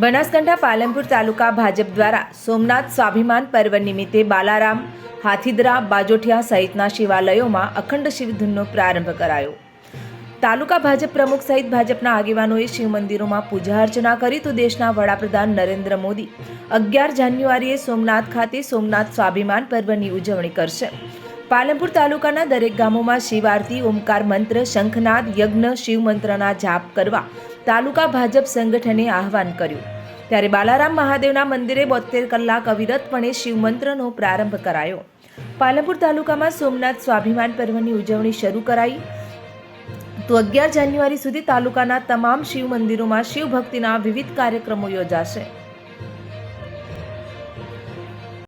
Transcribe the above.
બનાસકાંઠા પાલનપુર તાલુકા ભાજપ દ્વારા સોમનાથ સ્વાભિમાન પર્વ નિમિત્તે બાલારામ, હાથીદરા, બાજોઠિયા સહિતના શિવાલયોમાં અખંડ શિવધૂનનો પ્રારંભ કરાયો. તાલુકા ભાજપ પ્રમુખ સહિત ભાજપના આગેવાનોએ શિવ મંદિરોમાં પૂજા અર્ચના કરી તો દેશના વડાપ્રધાન નરેન્દ્ર મોદી 11 જાન્યુઆરીએ સોમનાથ ખાતે સોમનાથ સ્વાભિમાન પર્વની ઉજવણી કરશે. પાલનપુર તાલુકાના દરેક ગામોમાં શિવ આરતી, ઓમકાર મંત્ર, શંખનાદ, યજ્ઞ, શિવ મંત્રના જાપ કરવા તાલુકા ભાજપ સંગઠને આહવાન કર્યું. ત્યારે બાલારામ મહાદેવના મંદિરે 72 કલાક અવિરતપણે શિવ મંત્રનો પ્રારંભ કરાયો. પાલનપુર તાલુકામાં સોમનાથ સ્વાભિમાન પર્વની ઉજવણી શરૂ કરાઈ તો 11 જાન્યુઆરી સુધી તાલુકાના તમામ શિવ મંદિરોમાં શિવ ભક્તિના વિવિધ કાર્યક્રમો યોજાશે.